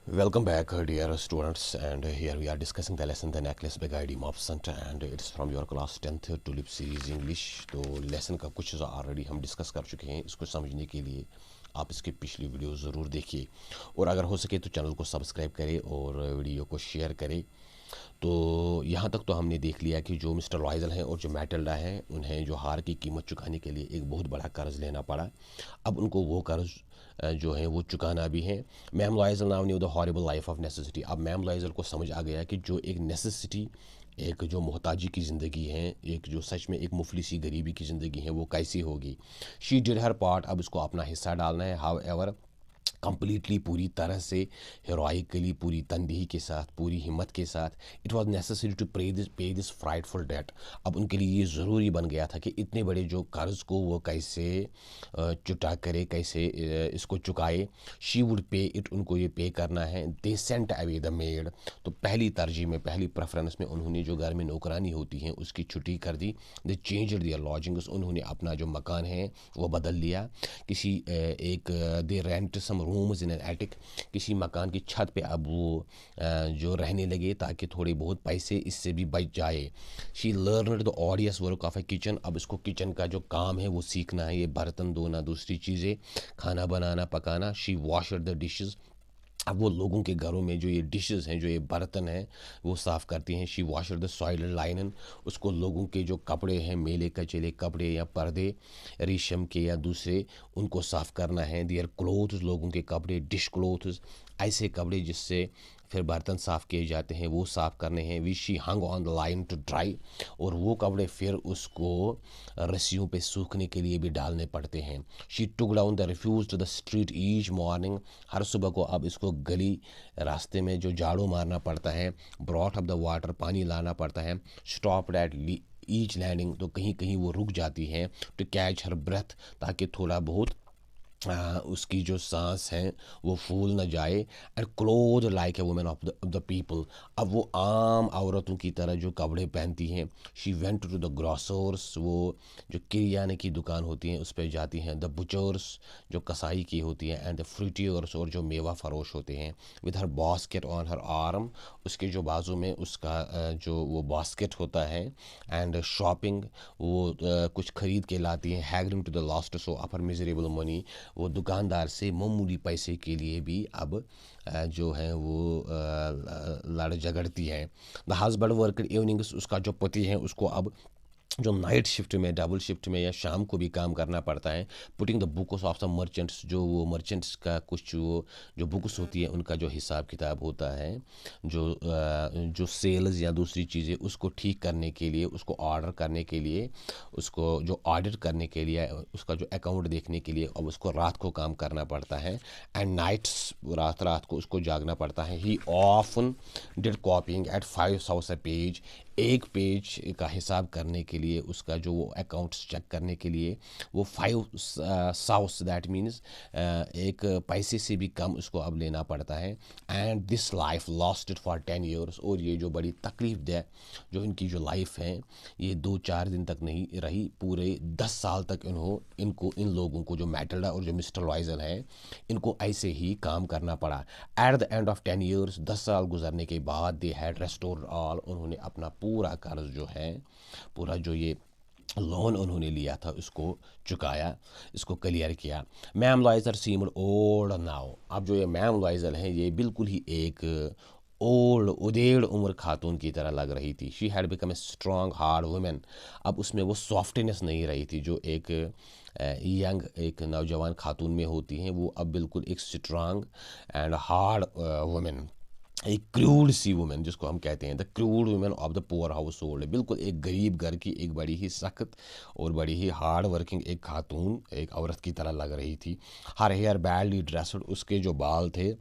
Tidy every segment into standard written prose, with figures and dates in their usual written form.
Welcome back, dear students, and here we are discussing the lesson The Necklace by Guy D. Mobsant, and it's from your class 10th Tulip Series English. तो lesson का कुछ already हम discuss कर चुके हैं। इसको समझने के लिए आप इसकी पिछली वीडियो ज़रूर देखिए, और अगर हो सके तो चैनल को सब्सक्राइब करें और वीडियो को शेयर करें। तो यहाँ तक तो हमने देख लिया कि जो मिस्टर लॉयजल हैं और जो मैटिल्डा हैं, उन्हें जो हार की कीमत चुकाने के लिए एक बहुत बड़ा कर्ज लेना पड़ा। अब उनको वो कर्ज जो है वो चुकाना भी है। Ma'am लॉयजल now new the horrible life of necessity. अब मैम लॉयजल को समझ आ गया कि जो एक नेसेसिटी, एक जो मोहताजी की ज़िंदगी है, एक जो सच में एक मुफलिसी गरीबी की ज़िंदगी है, वो कैसी होगी। She did her part. अब उसको अपना हिस्सा डालना है। हाउ एवर कंप्लीटली, पूरी तरह से, हीरोइकली, पूरी तनदेही के साथ, पूरी हिम्मत के साथ, इट वाज नेसेसरी टू पे दिस फ्राइटफुल डेट। अब उनके लिए ये ज़रूरी बन गया था कि इतने बड़े जो कर्ज को वो कैसे चुटा करे, कैसे इसको चुकाए। शी वुड पे इट, उनको ये पे करना है। They sent away the made. तो पहली तरजीह में, पहली प्रेफरेंस में उन्होंने जो घर में नौकरानी होती हैं उसकी छुट्टी कर दी। दे चेंज दियर लॉजिंग्स, उन्होंने अपना जो मकान है वो बदल लिया। किसी एक they rent some rooms in an attic, किसी मकान की छत पे अब वो जो रहने लगे ताकि थोड़े बहुत पैसे इससे भी बच जाए। She learned the ऑडियस work of A kitchen. अब इसको किचन का जो काम है वो सीखना है, ये बर्तन धोना, दूसरी चीज़ें, खाना बनाना, पकाना। She washed the dishes. अब वो लोगों के घरों में जो ये डिशेस हैं, जो ये बर्तन हैं, वो साफ़ करती हैं। She washed the soil लाइनन। उसको लोगों के जो कपड़े हैं, मेले कचेले कपड़े या पर्दे, रेशम के या दूसरे, उनको साफ़ करना है। दियर क्लोथ्स, लोगों के कपड़े, डिश क्लोथ्स, ऐसे कपड़े जिससे फिर बर्तन साफ़ किए जाते हैं, वो साफ़ करने हैं। We she hung on the line to dry. और वो कपड़े फिर उसको रस्सियों पे सूखने के लिए भी डालने पड़ते हैं। She took down the refuse to the street each morning. हर सुबह को अब इसको गली रास्ते में जो झाड़ू मारना पड़ता है। ब्रॉट अप द वाटर, पानी लाना पड़ता है। स्टॉप एट ईच लैंडिंग, तो कहीं कहीं वो रुक जाती हैं। टू कैच हर ब्रेथ, ताकि थोड़ा बहुत उसकी जो सांस है वो फूल न जाए। And cloth like a women of the people. अब वो आम औरतों की तरह जो कपड़े पहनती हैं। She went to the grocer's, वो जो किरियाने की दुकान होती हैं उस पर जाती हैं। द बुचर्स, जो कसाई की होती हैं। एंड द फ्रूटियर्स, और जो मेवा फरोश होते हैं। With her basket on her arm, उसके जो बाजू में उसका जो वो बास्केट होता है। एंड शॉपिंग, वो कुछ ख़रीद के लाती हैं। Haggling to the last sou her miserable money, वो दुकानदार से मामूली पैसे के लिए भी अब जो है वो लड़ झगड़ती हैं। द हस्बैंड वर्क इवनिंग्स, उसका जो पति है उसको अब जो नाइट शिफ्ट में, डबल शिफ्ट में या शाम को भी काम करना पड़ता है। Putting the books of the merchants, जो वो मर्चेंट्स का कुछ वो जो बुक्स होती है उनका जो हिसाब किताब होता है, जो सेल्स या दूसरी चीज़ें, उसको ठीक करने के लिए, उसको ऑर्डर करने के लिए, उसको जो ऑडिट करने के लिए, उसका जो अकाउंट देखने के लिए, अब उसको रात को काम करना पड़ता है। एंड नाइट्स, रात रात को उसको जागना पड़ता है। He often did copying at 5 a page. एक पेज का हिसाब करने के लिए, उसका जो वो अकाउंट्स चेक करने के लिए, वो 5 दैट मीन्स एक पैसे से भी कम उसको अब लेना पड़ता है। And this life lost for 10 years। और ये जो बड़ी तकलीफ दे जो इनकी जो लाइफ है, ये 2-4 दिन तक नहीं रही, पूरे 10 साल तक इन लोगों को, जो मैटिल्डा और जो मिस्टर लॉयजल हैं, इनको ऐसे ही काम करना पड़ा। At the end of 10 years, 10 साल गुजरने के बाद, दे हैड रेस्टोर्ड ऑल, उन्होंने अपना पूरा कर्ज जो है, पूरा जो ये लोन उन्होंने लिया था उसको चुकाया, इसको क्लियर किया। Ma'am Loisel seemed old now. अब जो ये मैम लॉयजर हैं, ये बिल्कुल ही एक ओल्ड, उदेड़ उम्र खातून की तरह लग रही थी। She had become a strong hard women. अब उसमें वो सॉफ्टनेस नहीं रही थी जो एक यंग, एक नौजवान खातून में होती हैं। वो अब बिल्कुल एक स्ट्रांग एंड हार्ड वुमेन, एक क्रूड सी वुमेन, जिसको हम कहते हैं the crude women of the poor house hold. बिल्कुल एक गरीब घर की एक बड़ी ही सख्त और बड़ी ही हार्ड वर्किंग एक खातून, एक औरत की तरह लग रही थी। हर हेयर बैडली ड्रेस्ड, उसके जो बाल थे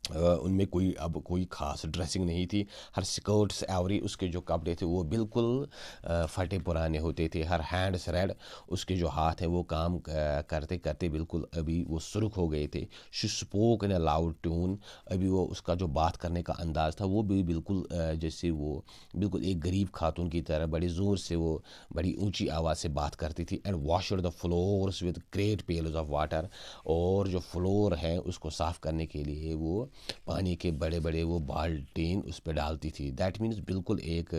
उनमें कोई ख़ास ड्रेसिंग नहीं थी। हर स्कर्ट्स एवरी, उसके जो कपड़े थे वो बिल्कुल फटे पुराने होते थे। हर हैंड्स रेड, उसके जो हाथ हैं वो काम करते करते बिल्कुल अभी वो सुर्ख हो गए थे। She spoke in a loud tune, अभी वो उसका जो बात करने का अंदाज़ था वो भी बिल्कुल जैसे वो बिल्कुल एक गरीब खातून की तरह बड़े ज़ोर से, वो बड़ी ऊंची आवाज़ से बात करती थी। And washed the floors with great pails of water, और जो फ्लोर है उसको साफ़ करने के लिए वो पानी के बड़े बड़े वो बाल्टीन उस पर डालती थी। दैट मीन्स बिल्कुल एक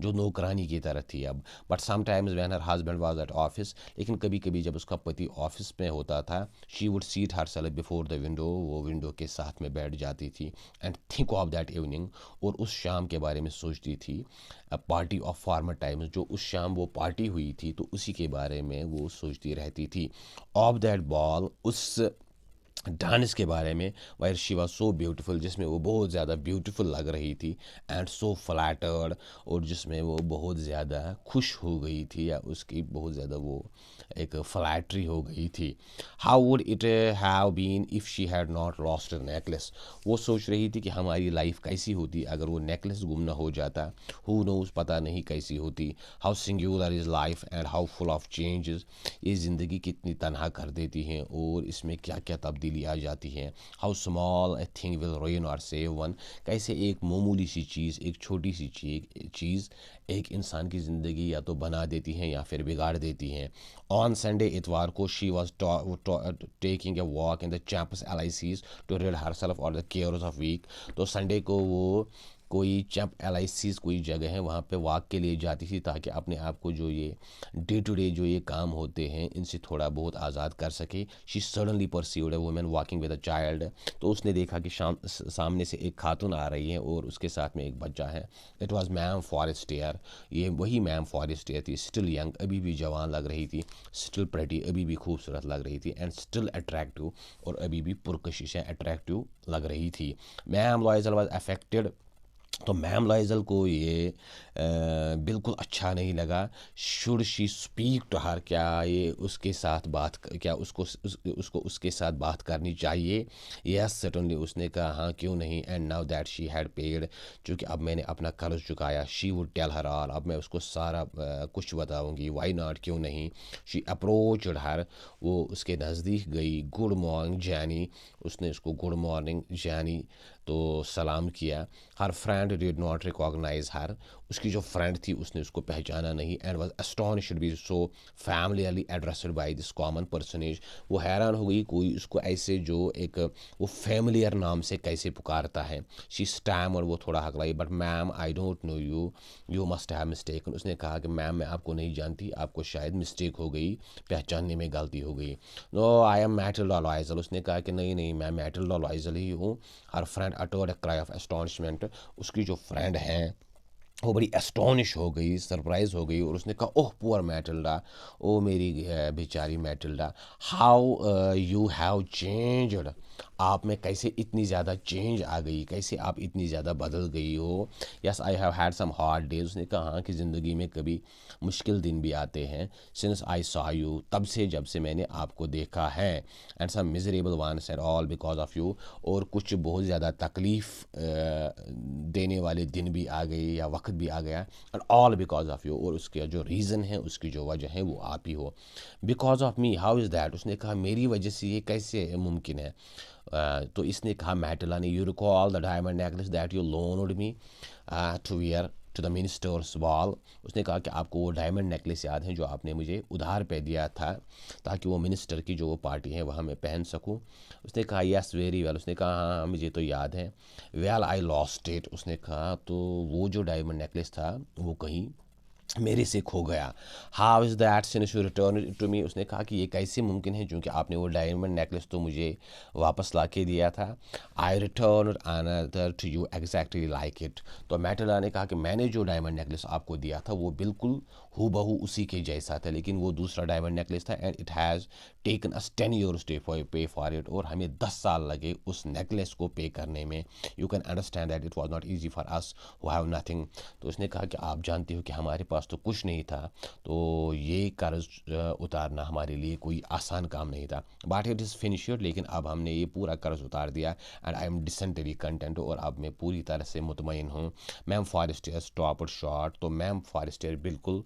जो नौकरानी की तरह थी। अब but sometimes when her husband was at office, लेकिन कभी कभी जब उसका पति ऑफिस में होता था, she would seat her self before the window, वो विंडो के साथ में बैठ जाती थी and think of that evening, और उस शाम के बारे में सोचती थी। पार्टी ऑफ फार्मर टाइम्स, जो उस शाम वो पार्टी हुई थी तो उसी के बारे में वो सोचती रहती थी। ऑफ दैट बॉल, उस डांस के बारे में, wire she was so beautiful, जिसमें वो बहुत ज़्यादा ब्यूटीफुल लग रही थी एंड सो फ्लैटर्ड, और जिसमें वो बहुत ज़्यादा खुश हो गई थी या उसकी बहुत ज़्यादा वो एक फ्लैटरी हो गई थी। How would it have been if she had not lost a necklace, वो सोच रही थी कि हमारी लाइफ कैसी होती अगर वो नेकलेस गुम ना हो जाता। हु नोज, पता नहीं कैसी होती। How singular is life and how full of changes, ये ज़िंदगी कितनी तनहा कर देती हैं और इसमें क्या क्या तब्दीली आ जाती है। How small a thing will ruin और सेव वन, कैसे एक मामूली सी चीज़, एक छोटी सी चीज़ एक इंसान की ज़िंदगी या तो बना देती हैं या फिर बिगाड़ देती हैं। ऑन संडे, इतवार को, she was taking a walk in the campus LICs to read herself और द केयर्स ऑफ वीक, तो संडे को वो कोई चैप LICs कोई जगह है वहाँ पे वॉक के लिए जाती थी ताकि अपने आप को जो ये डे टू डे जो ये काम होते हैं इनसे थोड़ा बहुत आज़ाद कर सके। She suddenly perceived a woman walking with a child, तो उसने देखा कि सामने से एक खातून आ रही है और उसके साथ में एक बच्चा है। इट वॉज मैम फॉरेस्टियर, ये वही मैम फॉरेस्टियर थी। स्टिल यंग, अभी भी जवान लग रही थी। स्टिल प्रेटी, अभी भी खूबसूरत लग रही थी। एंड स्टिल अट्रैक्टिव, और अभी भी पुरकशिश अट्रैक्टिव लग रही थी। मैम लॉयजल वॉज अफेक्टेड, तो मैम लाइजल को ये बिल्कुल अच्छा नहीं लगा। Should she speak to her, क्या ये उसके साथ बात, क्या उसको उसके साथ बात करनी चाहिए। यस सर्टेनली, उसने कहा हाँ क्यों नहीं। And now that she had paid, चूँकि अब मैंने अपना कर्ज चुकाया, she would tell her all, अब मैं उसको सारा कुछ बताऊंगी। वाई नॉट, क्यों नहीं। शी अप्रोच्ड हर, वो उसके नज़दीक गई। गुड मॉर्निंग जैनी, उसने उसको गुड मॉर्निंग जैनी तो सलाम किया। Her friend did not recognize her, उसकी जो फ्रेंड थी उसने उसको पहचाना नहीं। And was astonished be so familiarly addressed by this common personage, वो हैरान हो गई कोई उसको ऐसे जो एक वो फैमिलियर नाम से कैसे पुकारता है। शी स्टैम, और वो थोड़ा हकलाई, but ma'am I don't know you, you must have mistaken, उसने कहा कि मैम मैं आपको नहीं जानती, आपको शायद मिस्टेक हो गई, पहचानने में गलती हो गई। No I am Mathilde Loisel, उसने कहा कि नहीं नहीं मैं मैटिल्डा लॉयजल ही हूँ। Her friend uttered a cry of astonishment, उसकी जो फ्रेंड हैं वो बड़ी एस्टोनिश हो गई, सरप्राइज हो गई, और उसने कहा ओह पुअर मैटिल्डा, ओ मेरी बेचारी Matilda, how you have changed, आप में कैसे इतनी ज़्यादा चेंज आ गई, कैसे आप इतनी ज़्यादा बदल गई हो। Yes I have had some hard days, उसने कहा हाँ कि ज़िंदगी में कभी मुश्किल दिन भी आते हैं। सिंस आई सॉ यू, तब से जब से मैंने आपको देखा है। And some miserable ones and all because of you, और कुछ बहुत ज़्यादा तकलीफ़ देने वाले दिन भी आ गए या वक्त भी आ गया। And all because of you, और उसके जो रीज़न है, उसकी जो वजह है वो आप ही हो। Because of me, how is that, उसने कहा मेरी वजह से ये कैसे मुमकिन है। तो इसने कहा मैटिला ने, you recall the diamond necklace that you loaned me to wear to the minister's ball, उसने कहा कि आपको वो डायमंड नेकलेस याद है जो आपने मुझे उधार पे दिया था ताकि वो मिनिस्टर की जो वो पार्टी है वहाँ मैं पहन सकूँ। उसने कहा यस वेरी वेल, उसने कहा हाँ हाँ मुझे तो याद है। वेल आई लॉस्ट इट, उसने कहा तो वो जो डायमंड नेकलेस था वो कहीं मेरे से खो गया। How is that since you return to me, उसने कहा कि ये कैसे मुमकिन है क्योंकि आपने वो डायमंड नेकलेस तो मुझे वापस ला के दिया था। I return another to you exactly like it, तो मैटेला ने कहा कि मैंने जो डायमंड नेकलेस आपको दिया था वो बिल्कुल हूबहू उसी के जैसा था, लेकिन वो दूसरा डायमंड नेकलेस था। And it has taken us 10 years to pay for it, और हमें 10 साल लगे उस नेकलेस को पे करने में। You can understand that it was not easy for us who have nothing, तो उसने कहा कि आप जानते हो कि हमारे पास तो कुछ नहीं था, तो ये कर्ज उतारना हमारे लिए कोई आसान काम नहीं था। बट इट इज़ फिनिश्ड, लेकिन अब हमने ये पूरा कर्ज उतार दिया। And I am decently content, और अब मैं पूरी तरह से मुतमईन हूँ। मैम फॉरेस्टियर स्टॉप शॉर्ट, तो मैम फॉरेस्टियर बिल्कुल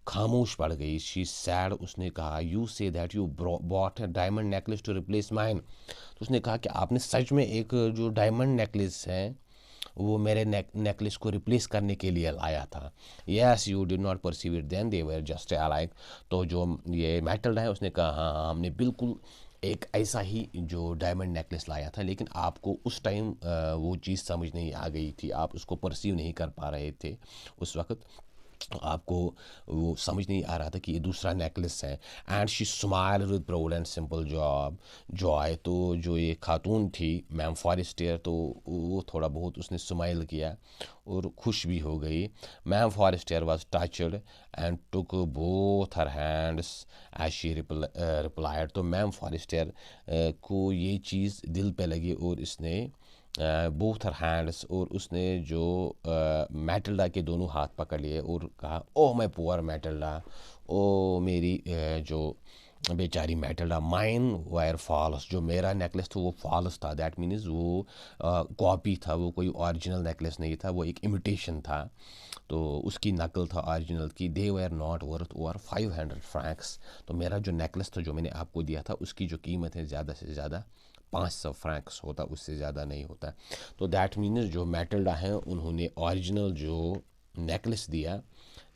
खामोश पड़ गई। शी सैड, उसने कहा you say that you bought a diamond necklace to replace mine, तो उसने कहा कि आपने सच में एक जो डायमंड नेकलेस है वो मेरे नेकलेस को रिप्लेस करने के लिए लाया था। Yes you did not perceive it then they were just alike, तो जो ये मेटल है उसने कहा हाँ हाँ हमने बिल्कुल एक ऐसा ही जो डायमंड नेकलेस लाया था, लेकिन आपको उस टाइम वो चीज़ समझ नहीं आ गई थी, आप उसको परसीव नहीं कर पा रहे थे उस वक्त, आपको वो समझ नहीं आ रहा था कि ये दूसरा नेकलेस है। And she smile with proud and simple job Joy. तो जो ये खातून थी मैम फॉरेस्टियर, तो वो थोड़ा बहुत उसने स्माइल किया और खुश भी हो गई। Ma'am Forestier was touched and took both her hands as she replied. तो मैम फॉरेस्टियर को ये चीज़ दिल पे लगी और इसने बोथ हर हैंड्स, और उसने जो मैटिल्डा के दोनों हाथ पकड़ लिए और कहा, ओह माय पुअर मैटिल्डा, ओ मेरी जो बेचारी मैटिल्डा, माइन वायर फॉल्स। जो मेरा नेकलेस था वो फॉल्स था, दैट मीन्स वो कॉपी था, वो कोई ओरिजिनल नेकलेस नहीं था, वो एक इमिटेशन था, तो उसकी नकल था ओरिजिनल की। They were not worth over 500 francs. तो मेरा जो नेकलेस था जो मैंने आपको दिया था उसकी जो कीमत है ज़्यादा से ज़्यादा 500 फ्रैंक्स होता, उससे ज़्यादा नहीं होता। तो दैट मीन्स जो मैटिल्डा हैं उन्होंने ओरिजिनल जो नेकलेस दिया,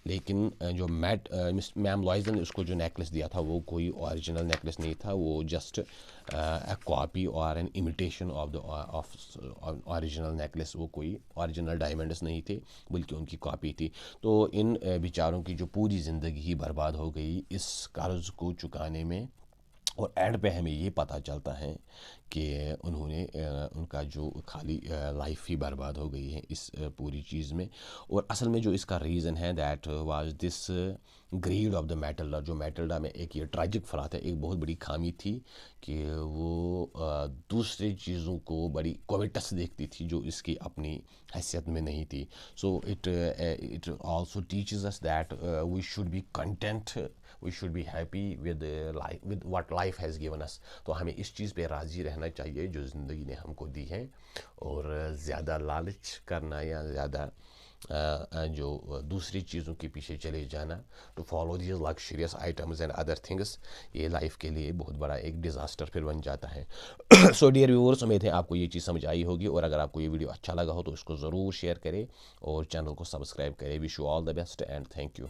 लेकिन जो मैम लॉइजन ने उसको जो नेकलेस दिया था वो कोई ओरिजिनल नेकलेस नहीं था, वो जस्ट अ कॉपी और an imitation of the of original necklace. वो कोई ओरिजिनल डायमंड्स नहीं थे बल्कि उनकी कॉपी थी। तो इन बेचारों की जो पूरी ज़िंदगी ही बर्बाद हो गई इस कर्ज़ को चुकाने में, और एंड पे हमें ये पता चलता है कि उन्होंने उनका जो खाली लाइफ ही बर्बाद हो गई है इस पूरी चीज़ में। और असल में जो इसका रीज़न है that was this greed of the Mathilde. जो मैटिल्डा में एक ये ट्राजिक फलात है, एक बहुत बड़ी खामी थी कि वो दूसरी चीज़ों को बड़ी कोविटस देखती थी जो इसकी अपनी हैसियत में नहीं थी। So it also teaches us that we should be content, we should be happy with life, with what life has given us. तो हमें इस चीज़ पे राज़ी रहना चाहिए जो ज़िंदगी ने हमको दी है, और ज़्यादा लालच करना या ज़्यादा जो दूसरी चीज़ों के पीछे चले जाना, to follow these luxurious items and other things, ये लाइफ के लिए बहुत बड़ा एक डिज़ास्टर फिर बन जाता है। सो डियर व्यूअर्स, उम्मीद है आपको ये चीज़ समझ आई होगी, और अगर आपको ये वीडियो अच्छा लगा हो तो इसको ज़रूर शेयर करें और चैनल को सब्सक्राइब करें। Wish you all the best and thank you.